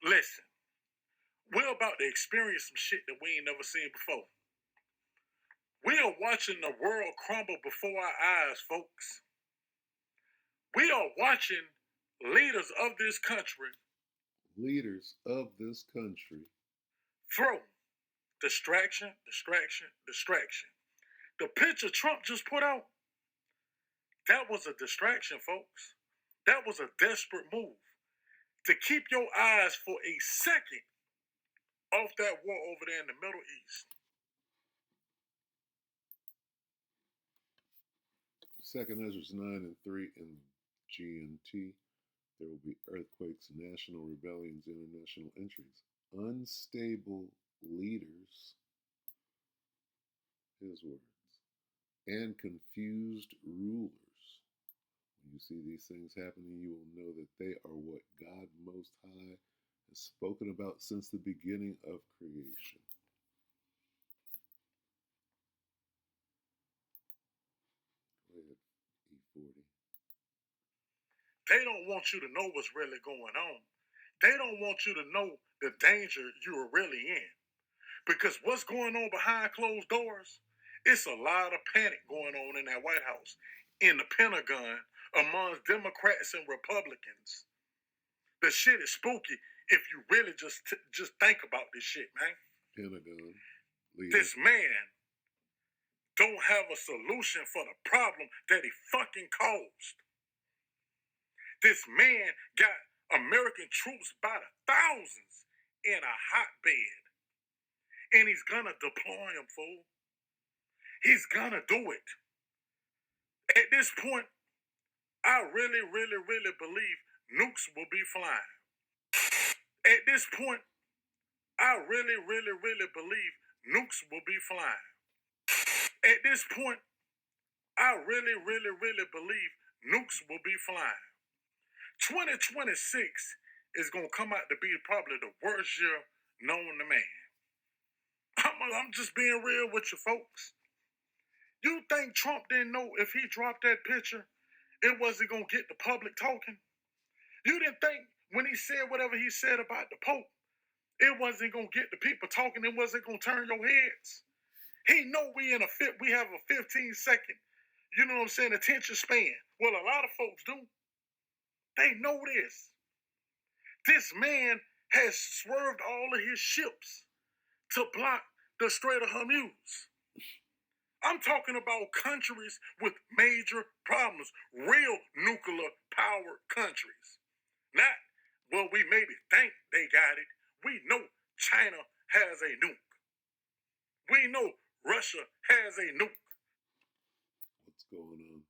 Listen, we're about to experience some shit that we ain't never seen before. We are watching the world crumble before our eyes, folks. We are watching leaders of this country throw distraction, distraction, distraction. The picture Trump just put out, that was a distraction, folks. That was a desperate move to keep your eyes for a second off that war over there in the Middle East. Second Ezra's 9:3 in GMT. There will be earthquakes, national rebellions, international entries, unstable leaders, his words, and confused rulers. When you see these things happening, you will know that they are what God Most High has spoken about since the beginning of creation. Go ahead, E40. They don't want you to know what's really going on. They don't want you to know the danger you are really in. Because what's going on behind closed doors, it's a lot of panic going on in that White House, in the Pentagon, amongst Democrats and Republicans. The shit is spooky if you really just think about this shit, man. Pentagon leader. This man don't have a solution for the problem that he fucking caused. This man got American troops by the thousands in a hotbed. And he's gonna deploy them, fool. He's gonna do it. At this point, I really, really, really believe nukes will be flying. At this point, I really, really, really believe nukes will be flying. At this point, I really, really, really believe nukes will be flying. 2026 is going to come out to be probably the worst year known to man. I'm just being real with you folks. You think Trump didn't know if he dropped that picture, it wasn't going to get the public talking? You didn't think when he said whatever he said about the Pope, it wasn't going to get the people talking, it wasn't going to turn your heads? He know we have a 15-second, you know what I'm saying, attention span. Well, a lot of folks do. They know this. This man has swerved all of his ships to block the Strait of Hormuz. I'm talking about countries with major problems, real nuclear power countries. Not, well, we maybe think they got it. We know China has a nuke. We know Russia has a nuke. What's going on?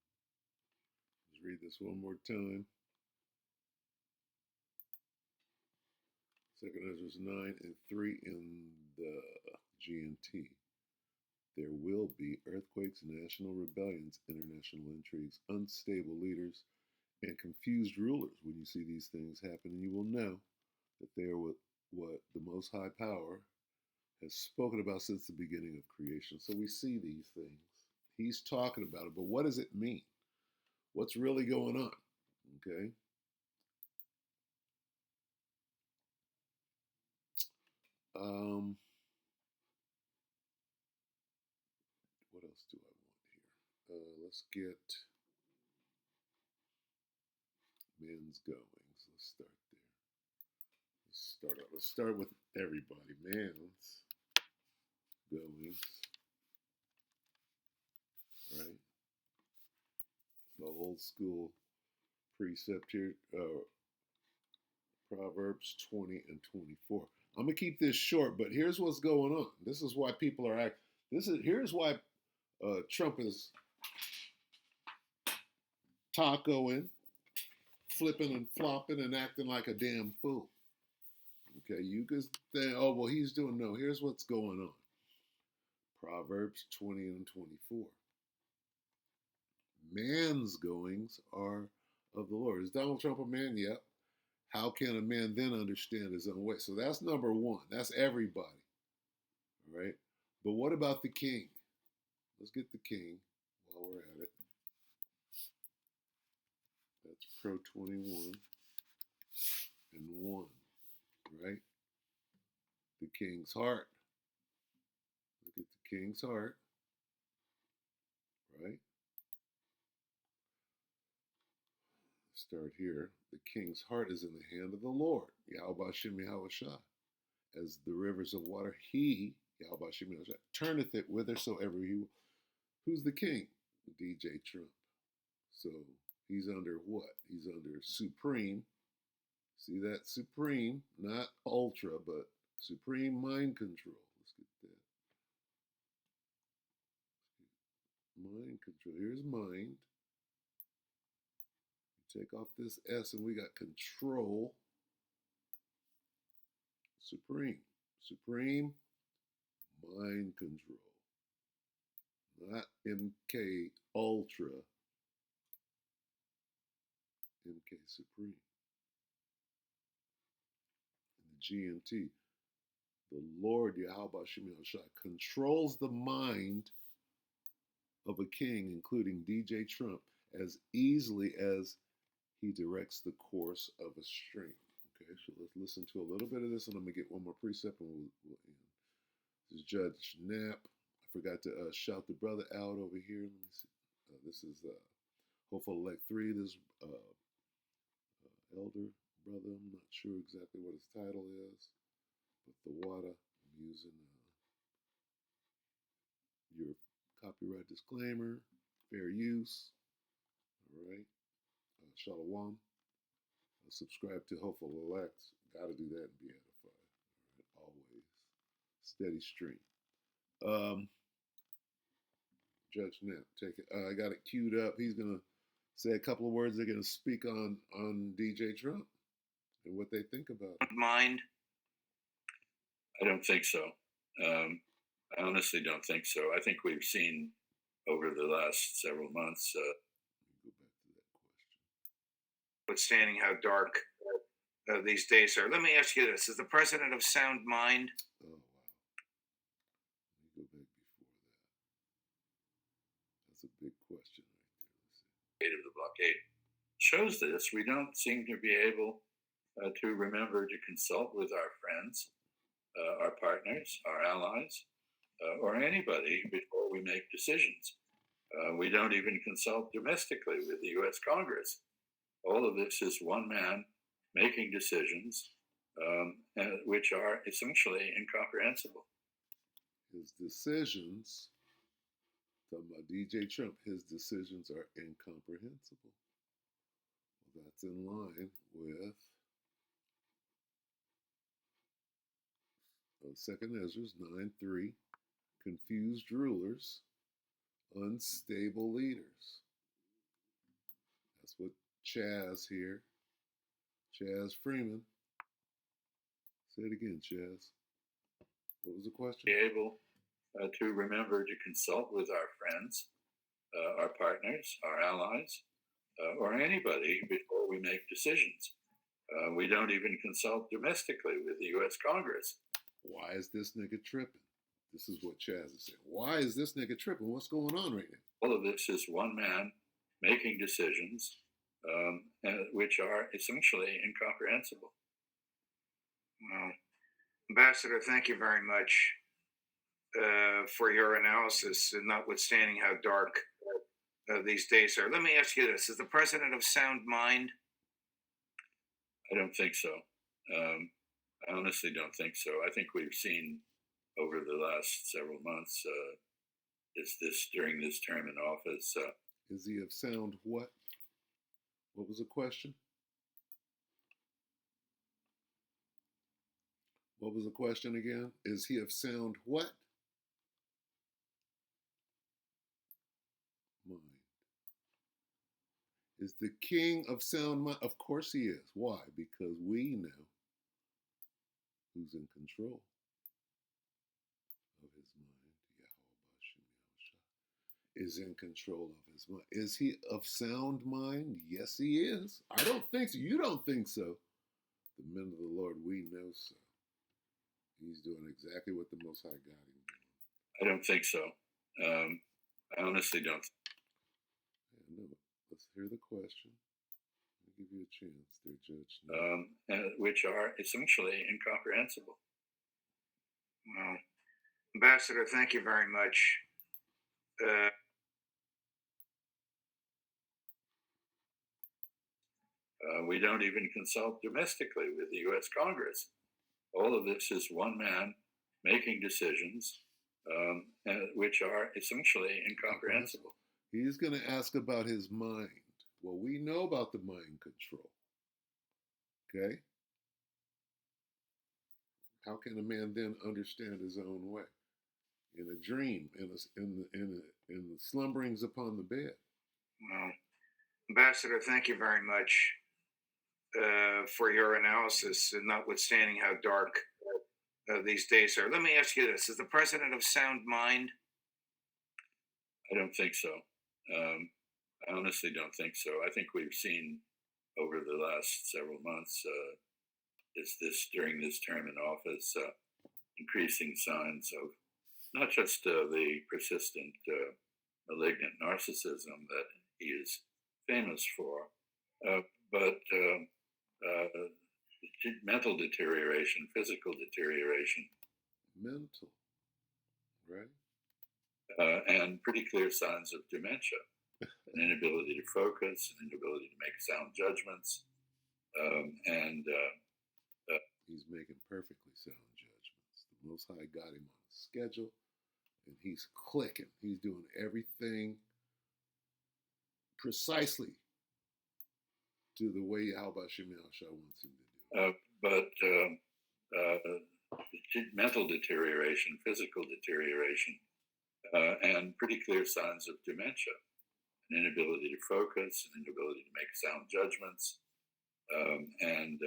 Let's read this one more time. Second Ezra's 9:3 in the GMT. There will be earthquakes, national rebellions, international intrigues, unstable leaders, and confused rulers. When you see these things happen, you will know that they are what the Most High Power has spoken about since the beginning of creation. So we see these things. He's talking about it, but what does it mean? What's really going on? Okay. What else do I want here? Let's get men's goings. Let's start there. Let's start with everybody. Men's goings. Right? The old school precept here. Proverbs 20 and 24. I'm gonna keep this short, but here's what's going on. This is why people are here's why Trump is tacoing, flipping and flopping, and acting like a damn fool. Okay, you can think, oh well, he's doing no. Here's what's going on. Proverbs 20 and 24. Man's goings are of the Lord. Is Donald Trump a man? Yep. How can a man then understand his own way? So that's number one. That's everybody. All right. But what about the king? Let's get the king while we're at it. That's Pro 21 and 1. right? The king's heart. Look at the king's heart, right? Start here. The king's heart is in the hand of the Lord, Yahweh Shem Yahushua. As the rivers of water, he, Yahweh Shem Yahushua, turneth it whithersoever he will. Who's the king? DJ Trump. So he's under what? He's under supreme. See that? Supreme, not ultra, but supreme mind control. Let's get that. Mind control. Here's mind. Take off this S and we got control. Supreme. Supreme mind control. Not MK Ultra. MK Supreme. And the GMT. The Lord Yahweh Shem Yahushua controls the mind of a king, including DJ Trump, as easily as he directs the course of a stream. Okay, so let's listen to a little bit of this, and I'm going to get one more precept, and we'll end. This is Judge Knapp. I forgot to shout the brother out over here. Let me see. This is Hopeful Elect 3. This elder brother. I'm not sure exactly what his title is, but the water. I'm using your copyright disclaimer, fair use. All right. Shalom. Subscribe to Hopeful Elect. Got to do that and be edified. All right. Always. Steady stream. Judge Knapp, take it. I got it queued up. He's going to say a couple of words. They're going to speak on DJ Trump and what they think about it. Mind? I don't think so. I honestly don't think so. I think we've seen over the last several months. Go back to that question. Withstanding how dark these days are. Let me ask you this: is the president of sound mind? Oh, wow. Let me go back before that. That's a big question right there. Of the blockade shows this. We don't seem to be able to remember to consult with our friends, our partners, our allies, or anybody before we make decisions. We don't even consult domestically with the U.S. Congress. All of this is one man making decisions which are essentially incomprehensible. His decisions, talking about DJ Trump, his decisions are incomprehensible. Well, that's in line with 2nd Ezra 9:3, confused rulers, unstable leaders. That's what Chaz here, Chaz Freeman. Say it again, Chaz. What was the question? Be able to remember to consult with our friends, our partners, our allies, or anybody before we make decisions. We don't even consult domestically with the U.S. Congress. Why is this nigga tripping? This is what Chaz is saying. Why is this nigga tripping? What's going on right now? All of this is one man making decisions which are essentially incomprehensible. Well, Ambassador, thank you very much for your analysis, notwithstanding how dark these days are. Let me ask you this: is the president of sound mind? I don't think so. I honestly don't think so. I think we've seen over the last several months, during this term in office. Is he of sound what? What was the question? What was the question again? Is he of sound what? Mind. Is the king of sound mind? Of course he is. Why? Because we know who's in control of his mind. Yahweh Shem Yahushua is in control of his mind. Is he of sound mind? Yes, he is. I don't think so. You don't think so. The men of the Lord, we know so. He's doing exactly what the Most High got him doing. I don't think so. I honestly don't. Yeah, no. Let's hear the question. I'll give you you a chance there, Judge. which are essentially incomprehensible. Well, Ambassador, thank you very much. We don't even consult domestically with the U.S. Congress. All of this is one man making decisions, which are essentially incomprehensible. He's going to ask about his mind. Well, we know about the mind control. Okay? How can a man then understand his own way? In a dream, in the slumberings upon the bed. Well, Ambassador, thank you very much for your analysis, notwithstanding how dark these days are. Let me ask you this: is the president of sound mind? I don't think so. I honestly don't think so. I think we've seen over the last several months, during this term in office, increasing signs of not just the persistent malignant narcissism that he is famous for, but mental deterioration, physical deterioration. Mental, right? And pretty clear signs of dementia, an inability to focus, an inability to make sound judgments, and he's making perfectly sound judgments. The Most High got him on a schedule, and he's clicking. He's doing everything precisely to the way Yahweh Shemel wants him to do. But mental deterioration, physical deterioration, and pretty clear signs of dementia, an inability to focus, an inability to make sound judgments, and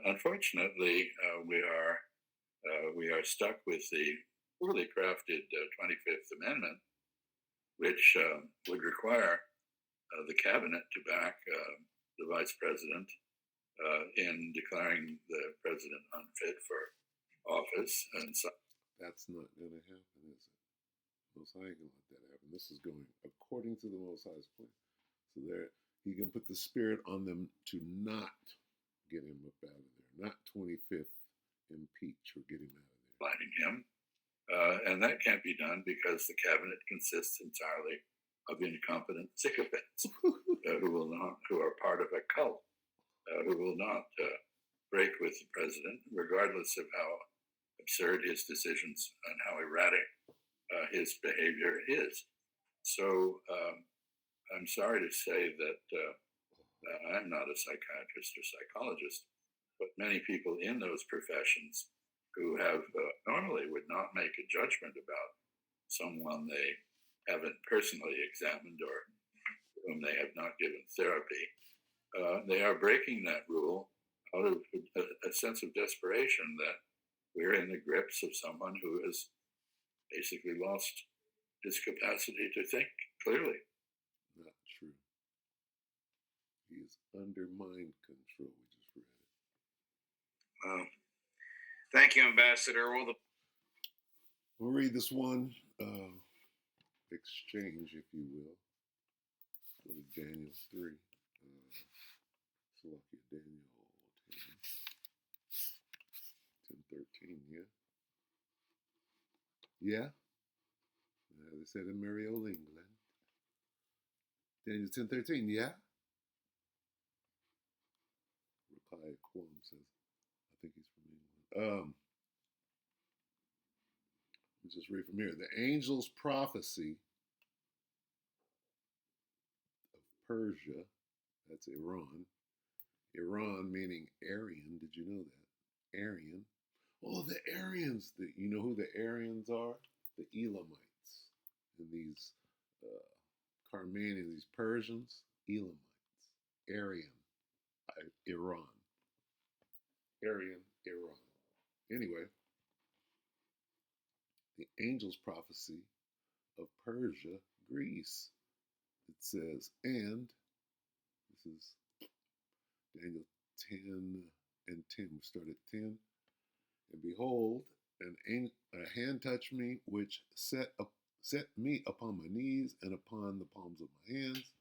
unfortunately, we are stuck with the poorly crafted 25th Amendment, which would require the cabinet to back the vice president in declaring the president unfit for office. And so that's not going to happen, is it? Most High ain't going to let that happen. This is going according to the Most High's plan. So there, he can put the spirit on them to not get him up out of there, not 25th impeach or get him out of there. Finding him. And that can't be done because the cabinet consists entirely of incompetent sycophants who are part of a cult, who will not break with the president, regardless of how absurd his decisions and how erratic his behavior is. So I'm sorry to say that I'm not a psychiatrist or psychologist, but many people in those professions who have normally would not make a judgment about someone they haven't personally examined or whom they have not given therapy. They are breaking that rule out of a sense of desperation that we're in the grips of someone who has basically lost his capacity to think clearly. Not true. He is under mind control. We just read it. Well, thank you, Ambassador. We'll read this one exchange, if you will. Go to Daniel 3. So lucky Daniel 10:13, yeah? Yeah? They said in Merry Old England. Daniel 10:13, yeah? Reply Quam says, I think he's from England. Let's just read from here. The angel's prophecy of Persia, that's Iran. Iran meaning Aryan. Did you know that? Aryan. Oh, the Aryans. You know who the Aryans are? The Elamites. And these Carmanians, these Persians, Elamites. Aryan. Iran. Aryan, Iran. Anyway, the angel's prophecy of Persia, Greece. It says, and this is Daniel 10 and 10. We start at 10. And behold, a hand touched me, which set me upon my knees and upon the palms of my hands.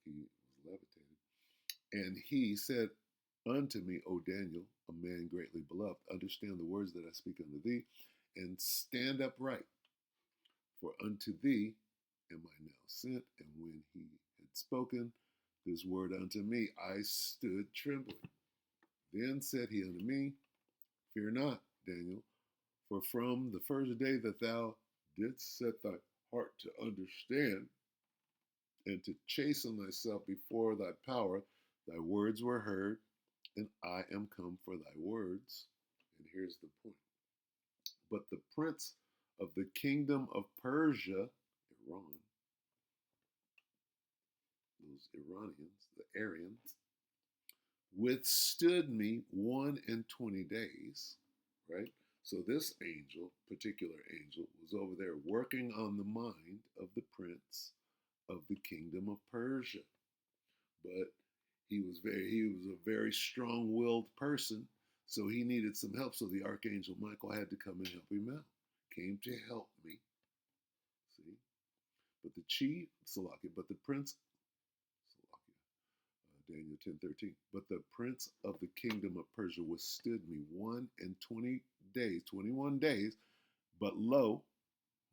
he was levitated. And he said unto me, O Daniel, a man greatly beloved, understand the words that I speak unto thee, and stand upright. For unto thee am I now sent. And when he had spoken this word unto me, I stood trembling. Then said he unto me, Fear not, Daniel, for from the first day that thou didst set thy heart to understand and to chasten thyself before thy power, thy words were heard, and I am come for thy words. And here's the point. But the prince of the kingdom of Persia, Iran, those Iranians, the Aryans, withstood me 21 days, right? So this angel, particular angel, was over there working on the mind of the prince of the kingdom of Persia. But he was a very strong-willed person, so he needed some help. So the archangel Michael had to come and help him out. Came to help me. See? But the chief, Salakia, but the prince, Daniel 10:13. But the prince of the kingdom of Persia withstood me 21 days. But lo,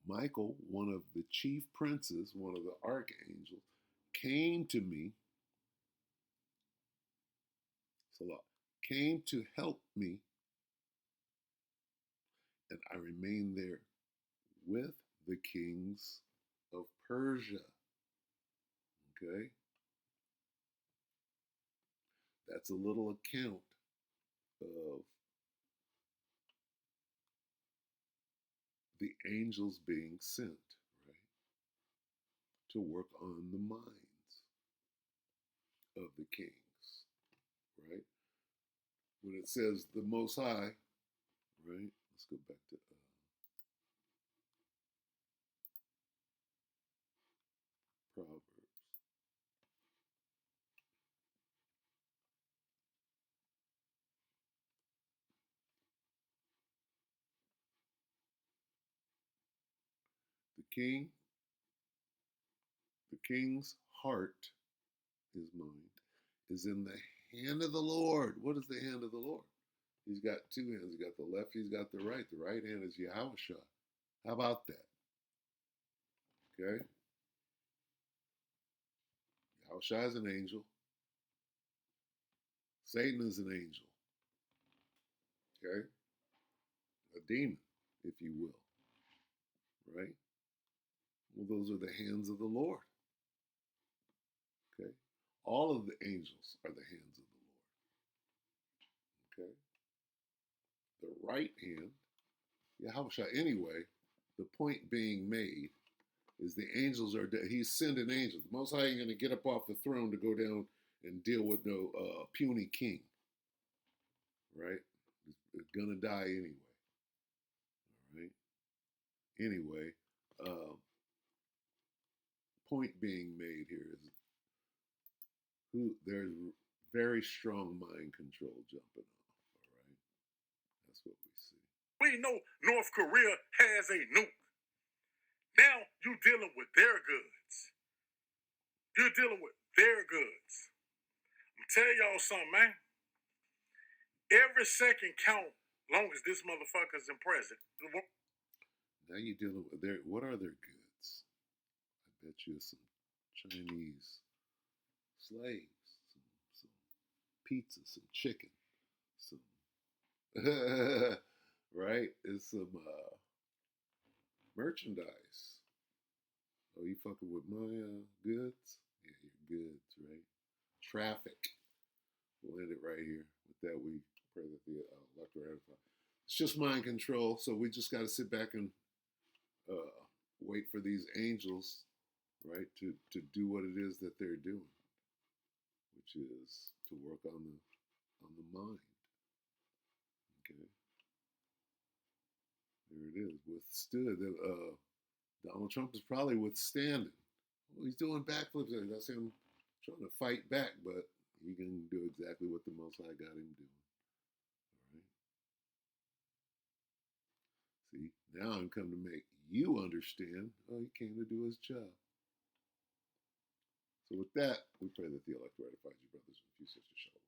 Michael, one of the chief princes, one of the archangels, came to me, Salah, came to help me, and I remained there with the kings of Persia. Okay? That's a little account of the angels being sent, right, to work on the minds of the kings, right? When it says the Most High, right? Let's go back to Proverbs. The king's heart, his mind, is in the hand of the Lord. What is the hand of the Lord? He's got two hands. He's got the left, he's got the right. The right hand is Yahweh. How about that? Okay? Yahweh is an angel. Satan is an angel. Okay? A demon, if you will. Right? Well, those are the hands of the Lord. Okay? All of the angels are the hands of the Lord. Okay? The right hand, Yahweh. Anyway, the point being made is the angels are dead. He's sending angels. The Most High ain't going to get up off the throne to go down and deal with no puny king. Right? He's going to die anyway. All right? Anyway, point being made here is there's very strong mind control jumping off. All right? That's what we see. We know North Korea has a nuke. Now you're dealing with their goods. You're dealing with their goods. I'm telling y'all something, man. Every second count long as this motherfucker's in prison. Now you're dealing with what are their goods? I bet you some Chinese slaves, some pizza, some chicken, some right? It's some merchandise. Oh, you fucking with my goods? Yeah, your goods, right? Traffic. We'll end it right here. With that, we pray that the elect are edified. It's just mind control, so we just got to sit back and wait for these angels, right, to do what it is that they're doing, which is to work on the mind. Okay, there it is. Withstood. Donald Trump is probably withstanding. Well, he's doing backflips. That's him trying to fight back, but he can do exactly what the Most High got him doing. All right. See, now I'm come to make you understand. Oh, he came to do his job. So with that, we pray that the elect ratifies you, brothers, with you, sisters. Shalom.